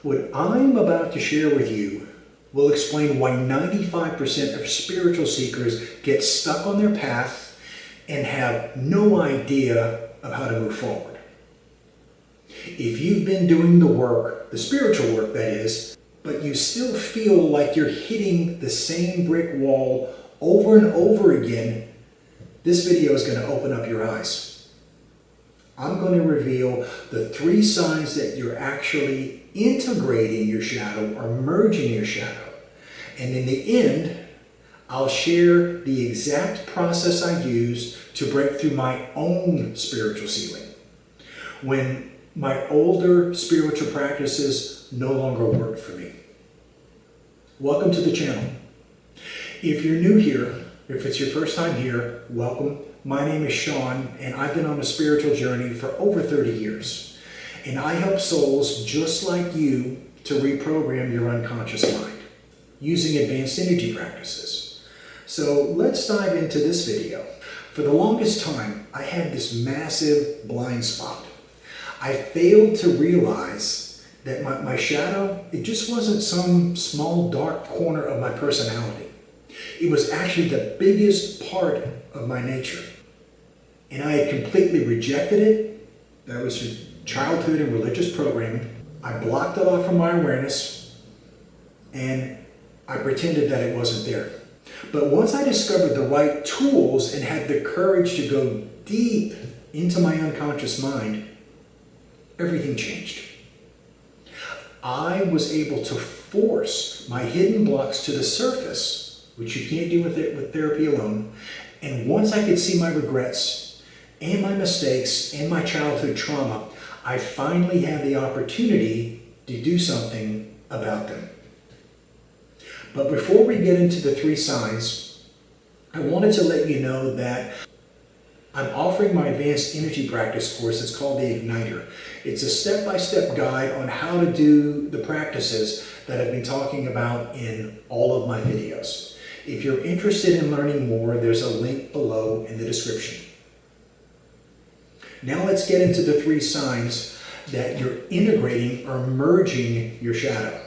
What I'm about to share with you will explain why 95% of spiritual seekers get stuck on their path and have no idea of how to move forward. If you've been doing the work, the spiritual work that is, but you still feel like you're hitting the same brick wall over and over again, this video is going to open up your eyes. I'm going to reveal the 3 signs that you're actually integrating your shadow or merging your shadow. And in the end, I'll share the exact process I used to break through my own spiritual ceiling when my older spiritual practices no longer worked for me. Welcome to the channel. If you're new here, if it's your first time here, welcome. My name is Sean, and I've been on a spiritual journey for over 30 years. And I help souls just like you to reprogram your unconscious mind using advanced energy practices. So let's dive into this video. For the longest time, I had this massive blind spot. I failed to realize that my shadow, it just wasn't some small dark corner of my personality. It was actually the biggest part of my nature. And I had completely rejected it. That was through childhood and religious programming. I blocked it off from my awareness, and I pretended that it wasn't there. But once I discovered the right tools and had the courage to go deep into my unconscious mind, everything changed. I was able to force my hidden blocks to the surface, which you can't do with therapy alone. And once I could see my regrets and my mistakes and my childhood trauma, I finally had the opportunity to do something about them. But before we get into the 3 signs, I wanted to let you know that I'm offering my advanced energy practice course. It's called the Igniter. It's a step-by-step guide on how to do the practices that I've been talking about in all of my videos. If you're interested in learning more, there's a link below in the description. Now let's get into the 3 signs that you're integrating or merging your shadow.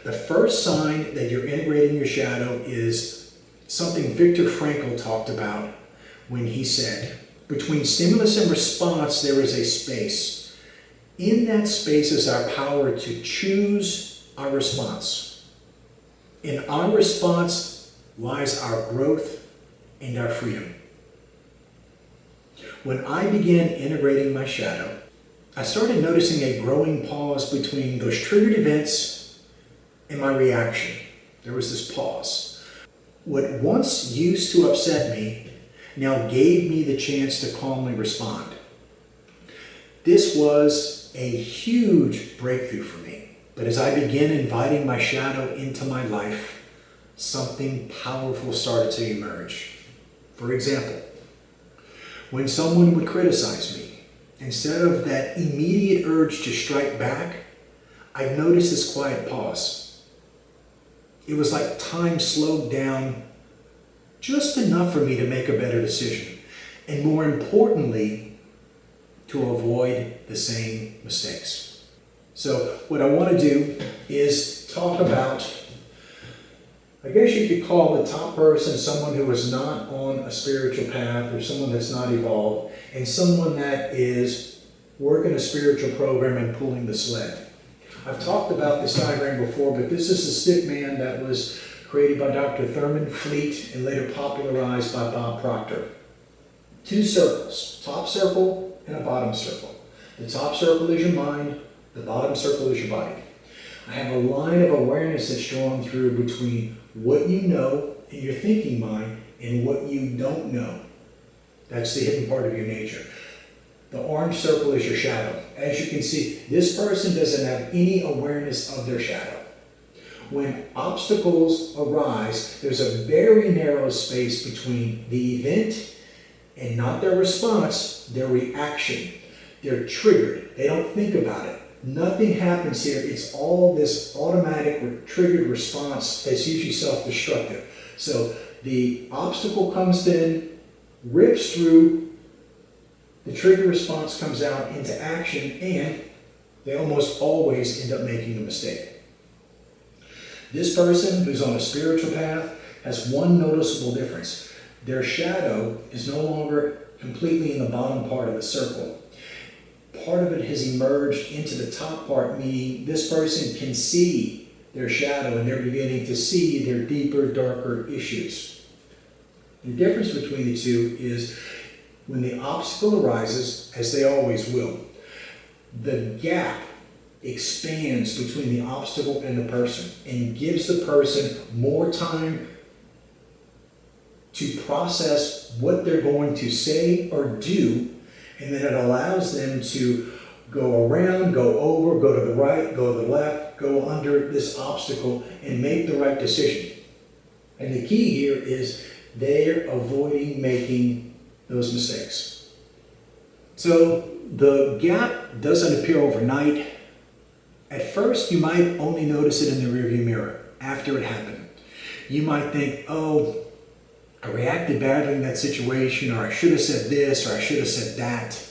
The first sign that you're integrating your shadow is something Viktor Frankl talked about when he said, between stimulus and response, there is a space. In that space is our power to choose our response. In our response lies our growth and our freedom. When I began integrating my shadow, I started noticing a growing pause between those triggered events and my reaction. There was this pause. What once used to upset me now gave me the chance to calmly respond. This was a huge breakthrough for me. But as I began inviting my shadow into my life, something powerful started to emerge. For example, when someone would criticize me, instead of that immediate urge to strike back, I'd notice this quiet pause. It was like time slowed down just enough for me to make a better decision, and more importantly, to avoid the same mistakes. So what I want to do is talk about, I guess you could call the top person someone who is not on a spiritual path or someone that's not evolved, and someone that is working a spiritual program and pulling the sled. I've talked about this diagram before, but this is the stick man that was created by Dr. Thurman Fleet and later popularized by Bob Proctor. 2 circles, top circle and a bottom circle. The top circle is your mind, the bottom circle is your body. I have a line of awareness that's drawn through between what you know in your thinking mind and what you don't know. That's the hidden part of your nature. The orange circle is your shadow. As you can see, this person doesn't have any awareness of their shadow. When obstacles arise, there's a very narrow space between the event and not their response, their reaction. They're triggered. They don't think about it. Nothing happens here. It's all this automatic triggered response that's usually self-destructive. So the obstacle comes in, rips through, the trigger response comes out into action, and they almost always end up making a mistake. This person who's on a spiritual path has one noticeable difference. Their shadow is no longer completely in the bottom part of the circle. Part of it has emerged into the top part, meaning this person can see their shadow and they're beginning to see their deeper, darker issues. The difference between the two is when the obstacle arises, as they always will, the gap expands between the obstacle and the person and gives the person more time to process what they're going to say or do, and then it allows them to go around, go over, go to the right, go to the left, go under this obstacle and make the right decision. And the key here is they're avoiding making those mistakes. So the gap doesn't appear overnight. At first, you might only notice it in the rearview mirror after it happened. You might think, oh, I reacted badly in that situation, or I should have said this, or I should have said that.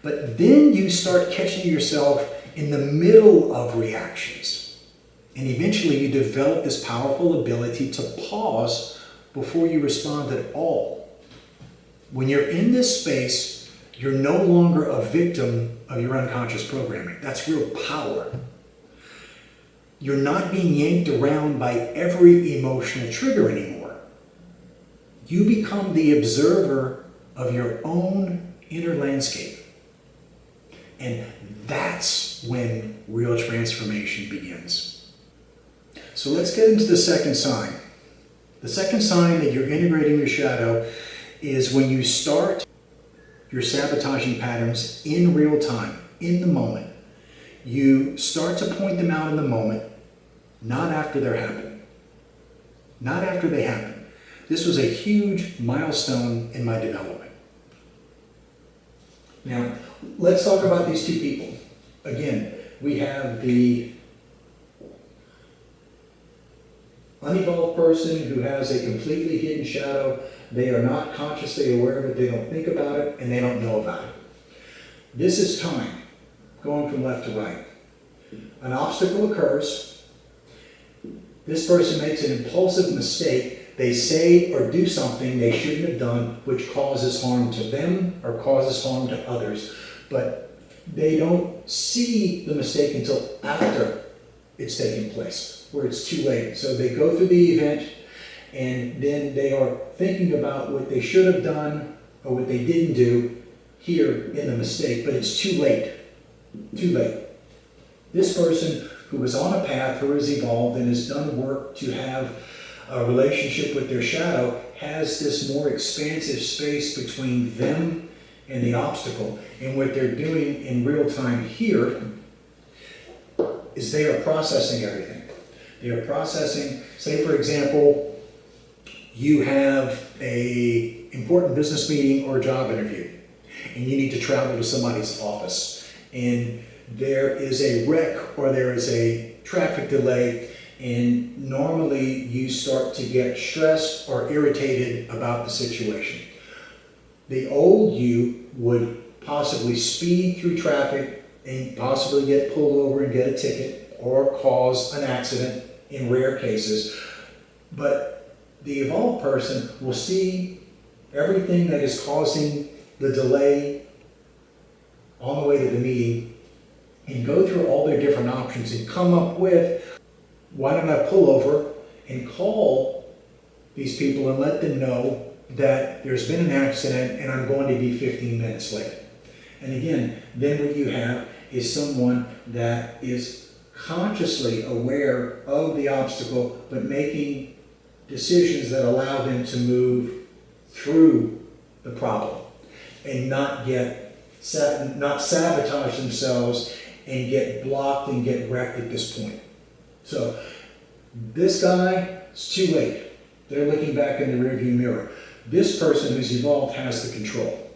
But then you start catching yourself in the middle of reactions. And eventually you develop this powerful ability to pause before you respond at all. When you're in this space, you're no longer a victim of your unconscious programming. That's real power. You're not being yanked around by every emotional trigger anymore. You become the observer of your own inner landscape. And that's when real transformation begins. So let's get into the second sign. The second sign that you're integrating your shadow is when you start your sabotaging patterns in real time, in the moment. You start to point them out in the moment, not after they're happening. Not after they happen. This was a huge milestone in my development. Now, let's talk about these two people. Again, we have the unevolved person who has a completely hidden shadow. They are not consciously aware of it, they don't think about it, and they don't know about it. This is time, going from left to right. An obstacle occurs. This person makes an impulsive mistake. They say or do something they shouldn't have done, which causes harm to them or causes harm to others. But they don't see the mistake until after it's taken place, where it's too late. So they go through the event and then they are thinking about what they should have done or what they didn't do here in the mistake, but it's too late. Too late. This person who was on a path, who has evolved and has done work to have a relationship with their shadow, has this more expansive space between them and the obstacle. And what they're doing in real time here is they are processing everything. They are processing, say for example, you have an important business meeting or a job interview, and you need to travel to somebody's office, and there is a wreck or there is a traffic delay, and normally you start to get stressed or irritated about the situation. The old you would possibly speed through traffic and possibly get pulled over and get a ticket or cause an accident in rare cases. But the evolved person will see everything that is causing the delay on the way to the meeting and go through all their different options and come up with, why don't I pull over and call these people and let them know that there's been an accident and I'm going to be 15 minutes late. And again, then what you have is someone that is consciously aware of the obstacle, but making decisions that allow them to move through the problem and not sabotage themselves and get blocked and get wrecked at this point. So this guy, it's too late. They're looking back in the rearview mirror. This person who's evolved has the control.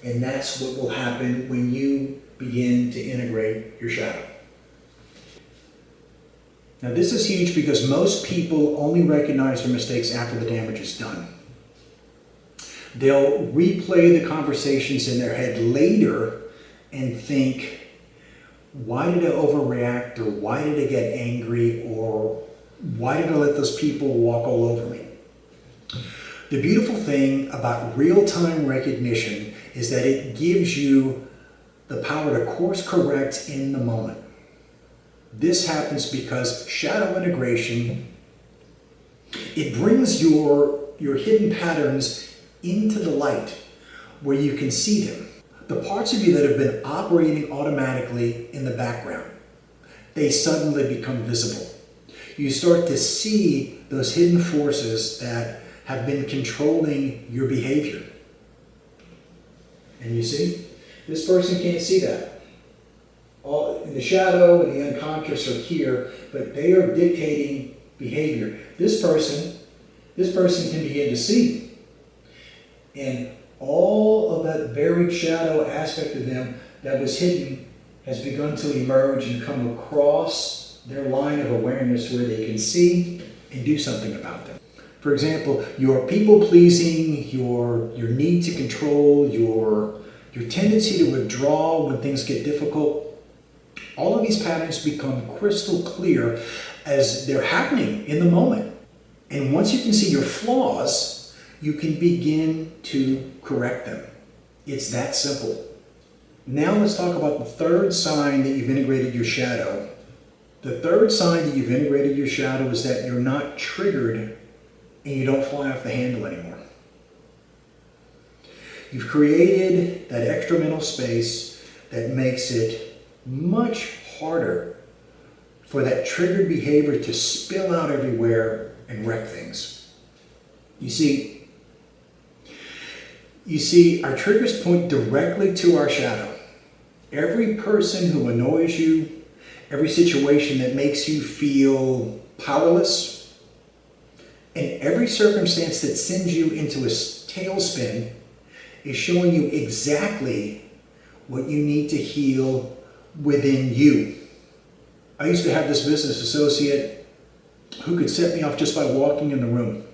And that's what will happen when you begin to integrate your shadow. Now this is huge because most people only recognize their mistakes after the damage is done. They'll replay the conversations in their head later and think, Why did I overreact, or why did I get angry, or why did I let those people walk all over me? The beautiful thing about real-time recognition is that it gives you the power to course correct in the moment. This happens because shadow integration, it brings your hidden patterns into the light where you can see them. The parts of you that have been operating automatically in the background, they suddenly become visible. You start to see those hidden forces that have been controlling your behavior. And you see, this person can't see that. All in the shadow and the unconscious are here, but they are dictating behavior. This person can begin to see. And all of that buried shadow aspect of them that was hidden has begun to emerge and come across their line of awareness where they can see and do something about them. For example, your people-pleasing, your need to control, your tendency to withdraw when things get difficult, all of these patterns become crystal clear as they're happening in the moment. And once you can see your flaws, you can begin to correct them. It's that simple. Now let's talk about the third sign that you've integrated your shadow. The third sign that you've integrated your shadow is that you're not triggered and you don't fly off the handle anymore. You've created that extra mental space that makes it much harder for that triggered behavior to spill out everywhere and wreck things. You see, our triggers point directly to our shadow. Every person who annoys you, every situation that makes you feel powerless, and every circumstance that sends you into a tailspin is showing you exactly what you need to heal within you. I used to have this business associate who could set me off just by walking in the room.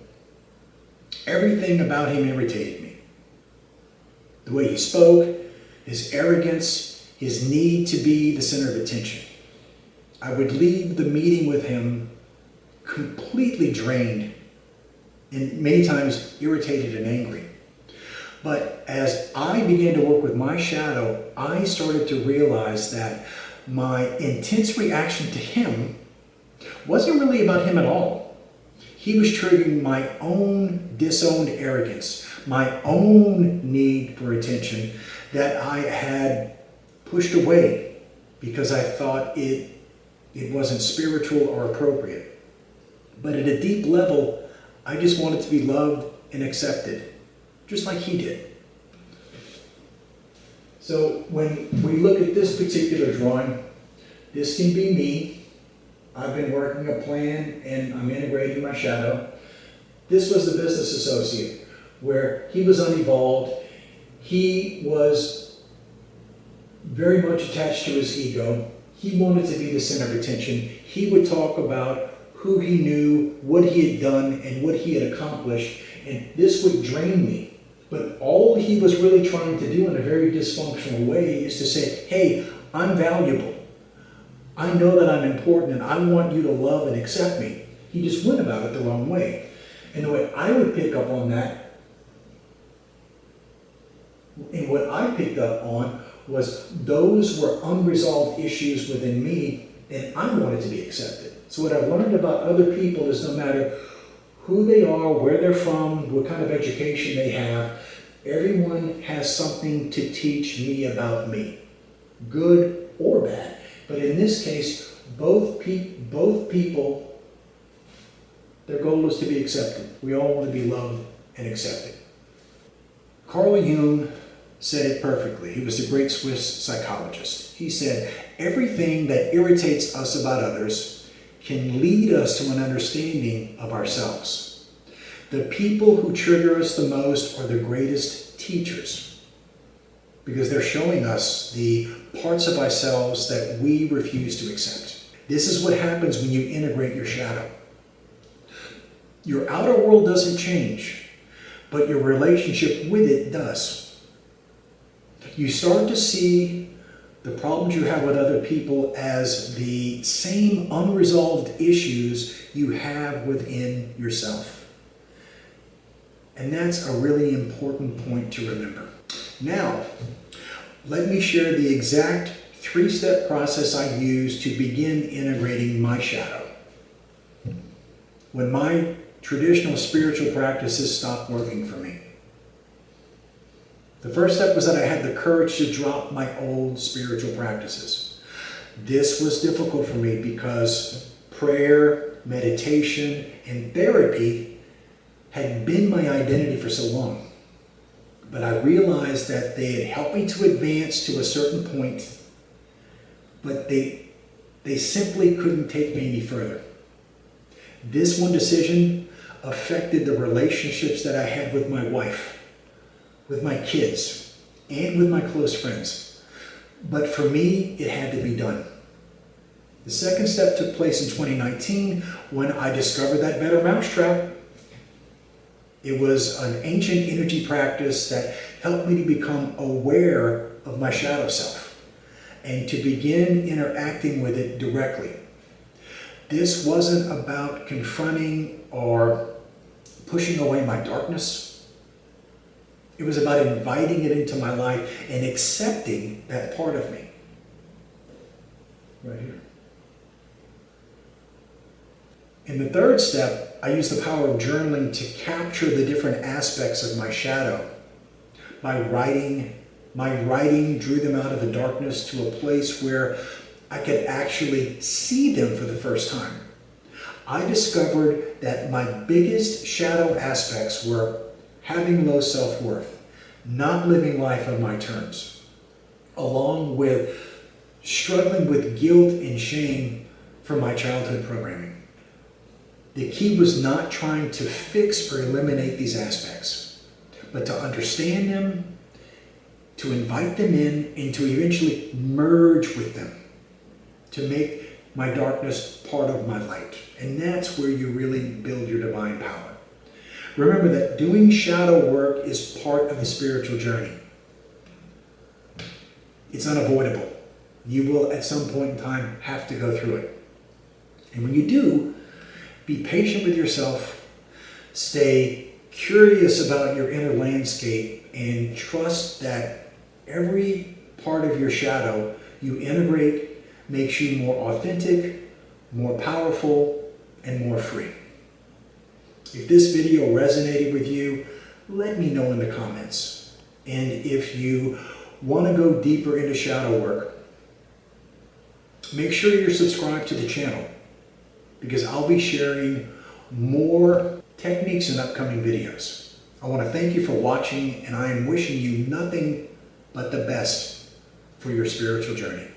Everything about him irritated me. The way he spoke, his arrogance, his need to be the center of attention. I would leave the meeting with him completely drained and many times irritated and angry. But as I began to work with my shadow, I started to realize that my intense reaction to him wasn't really about him at all. He was triggering my own disowned arrogance, my own need for attention that I had pushed away because I thought it wasn't spiritual or appropriate. But at a deep level, I just wanted to be loved and accepted, just like he did. So when we look at this particular drawing, this can be me. I've been working a plan and I'm integrating my shadow. This was the business associate where he was unevolved. He was very much attached to his ego. He wanted to be the center of attention. He would talk about who he knew, what he had done, and what he had accomplished, and this would drain me. But all he was really trying to do in a very dysfunctional way is to say, hey, I'm valuable. I know that I'm important and I want you to love and accept me. He just went about it the wrong way. And the way I would pick up on that, and what I picked up on was those were unresolved issues within me and I wanted to be accepted. So what I've learned about other people is no matter who they are, where they're from, what kind of education they have, everyone has something to teach me about me, good or bad. But in this case, both people, their goal is to be accepted. We all want to be loved and accepted. Carl Jung said it perfectly. He was the great Swiss psychologist. He said, everything that irritates us about others can lead us to an understanding of ourselves. The people who trigger us the most are the greatest teachers because they're showing us the parts of ourselves that we refuse to accept. This is what happens when you integrate your shadow. Your outer world doesn't change, but your relationship with it does. You start to see the problems you have with other people as the same unresolved issues you have within yourself. And that's a really important point to remember. Now, let me share the exact 3-step process I use to begin integrating my shadow when my traditional spiritual practices stopped working for me. The first step was that I had the courage to drop my old spiritual practices. This was difficult for me because prayer, meditation, and therapy had been my identity for so long. But I realized that they had helped me to advance to a certain point, but they simply couldn't take me any further. This one decision affected the relationships that I had with my wife, with my kids, and with my close friends. But for me, it had to be done. The second step took place in 2019 when I discovered that better mousetrap. It was an ancient energy practice that helped me to become aware of my shadow self and to begin interacting with it directly. This wasn't about confronting or pushing away my darkness. It was about inviting it into my life and accepting that part of me. Right here. In the third step, I used the power of journaling to capture the different aspects of my shadow. My writing drew them out of the darkness to a place where I could actually see them for the first time. I discovered that my biggest shadow aspects were having low self-worth, not living life on my terms, along with struggling with guilt and shame from my childhood programming. The key was not trying to fix or eliminate these aspects, but to understand them, to invite them in, and to eventually merge with them, to make my darkness part of my light. And that's where you really build your divine power. Remember that doing shadow work is part of the spiritual journey. It's unavoidable. You will, at some point in time, have to go through it. And when you do, be patient with yourself, stay curious about your inner landscape, and trust that every part of your shadow you integrate makes you more authentic, more powerful, and more free. If this video resonated with you, let me know in the comments. And if you want to go deeper into shadow work, make sure you're subscribed to the channel, because I'll be sharing more techniques in upcoming videos. I want to thank you for watching, and I am wishing you nothing but the best for your spiritual journey.